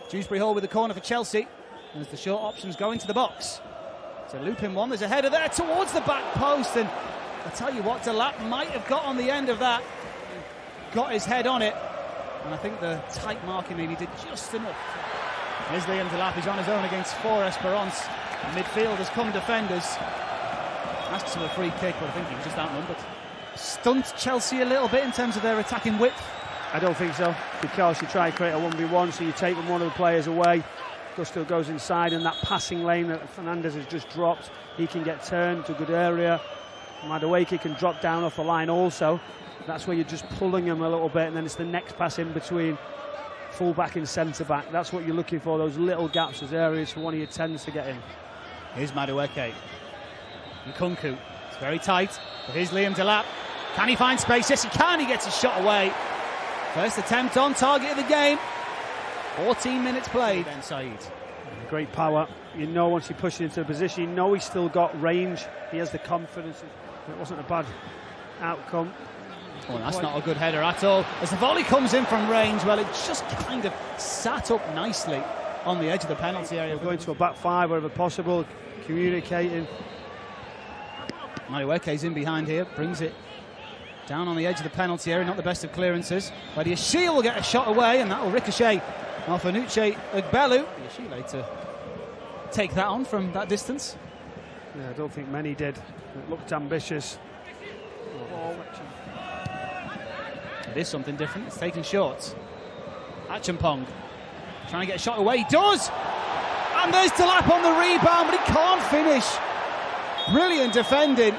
Dewsbury Hall with the corner for Chelsea. As the short options go into the box. To loop in one, there's a header there towards the back post, and I tell you what, Delap might have got on the end of that. Got his head on it, and I think the tight marking maybe did just enough. Here's Liam Delap, he's on his own against 4 Esperance. Midfield has come defenders. Asks for a free kick, but I think he was just outnumbered. Stunt Chelsea a little bit in terms of their attacking width? I don't think so, because you try to create a 1v1, so you take one of the players away. Gusto goes inside, and that passing lane that Fernandez has just dropped, he can get turned to a good area. Madueke can drop down off the line also. That's where you're just pulling him a little bit, and then it's the next pass in between full-back and centre-back. That's what you're looking for, those little gaps, those areas for one of your 10s to get in. Here's Madueke. Nkunku, it's very tight, but here's Liam Delap. Can he find space? Yes, he can. He gets his shot away. First attempt on target of the game. 14 minutes played. Ben Said. Great power. You know, once you push it into a position, you know he's still got range. He has the confidence. It wasn't a bad outcome. Oh, that's not a good header at all. As the volley comes in from range, well, it just kind of sat up nicely on the edge of the penalty area. We're going to a back five wherever possible, communicating. Madueke's in behind here, brings it down on the edge of the penalty area, not the best of clearances. But Yashil will get a shot away, and that will ricochet off Anuche Ugbelu. Yashil to take that on from that distance. Yeah, I don't think many did. It looked ambitious. It is something different. It's taken short. Acheampong trying to get a shot away. He does! And there's Delap on the rebound, but he can't finish. Brilliant defending.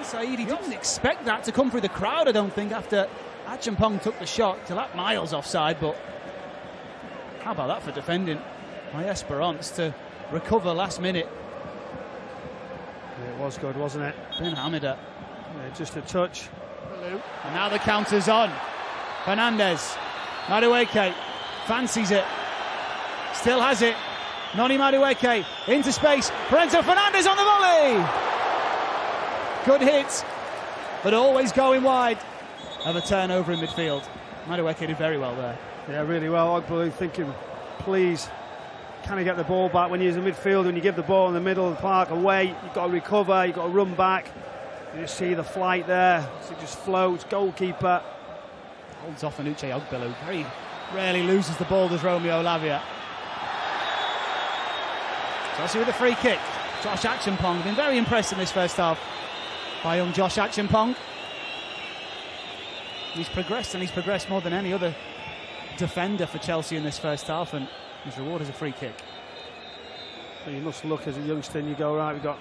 Said he didn't expect that to come through the crowd, I don't think, after Acheampong took the shot. Delap miles offside, but how about that for defending by Esperance to recover last minute? Yeah, it was good, wasn't it? Ben Hamida. Yeah, just a touch. And now the counter's on. Fernandez. Madueke fancies it. Still has it. Noni Madueke into space. For Enzo Fernandez on the volley. Good hit, but always going wide of a turnover in midfield. Madueke did very well there. Yeah, really well. Ugbelu thinking, please, can I get the ball back? When you're in midfield and you give the ball in the middle of the park away, you've got to recover, you've got to run back. You see the flight there, so it just floats. Goalkeeper holds off Anuche Ugbelu. Very rarely loses the ball, does Romeo Lavia. Chelsea with a free kick. Josh Acheampong been very impressed in this first half by young Josh Acheampong. He's progressed, and he's progressed more than any other defender for Chelsea in this first half, and his reward is a free kick. So you must look as a youngster and you go, right, we've got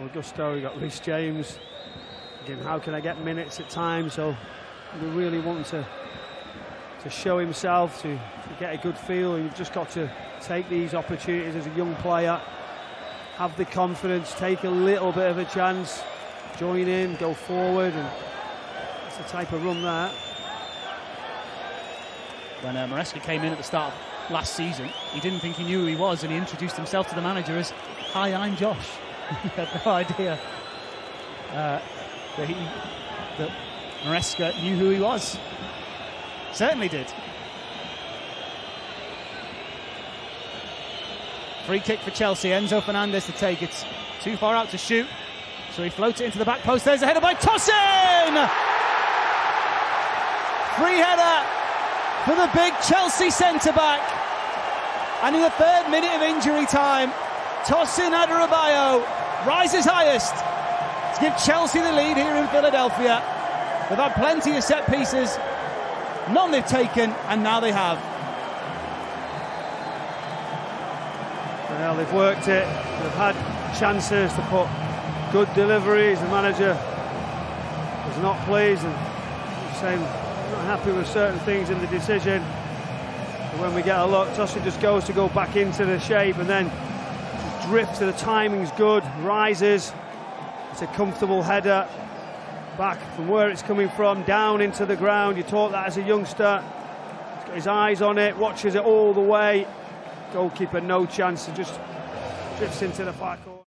Augusto, we've got Reece James. Again, how can I get minutes at times? So we really want to show himself, to get a good feel. You've just got to take these opportunities as a young player, have the confidence, take a little bit of a chance, join in, go forward, and that's the type of run there. When Maresca came in at the start of last season, he didn't think he knew who he was, and he introduced himself to the manager as, "Hi, I'm Josh." He had no idea that Maresca knew who he was. Certainly did. Free kick for Chelsea. Enzo Fernandez to take it. Too far out to shoot, so he floats it into the back post. There's a header by Tosin! Free header for the big Chelsea centre-back. And in the 3rd minute of injury time, Tosin Adarabioyo rises highest to give Chelsea the lead here in Philadelphia. They've had plenty of set pieces, none they've taken, and now they have. Well, they've worked it, they've had chances to put good deliveries. The manager was not pleased and saying not happy with certain things in the decision. But when we get a look, Tosin just goes to go back into the shape and then drifts. The timing's good, rises. It's a comfortable header back from where it's coming from, down into the ground. You taught that as a youngster. He's got his eyes on it, watches it all the way. Goalkeeper no chance, and just drifts into the far corner.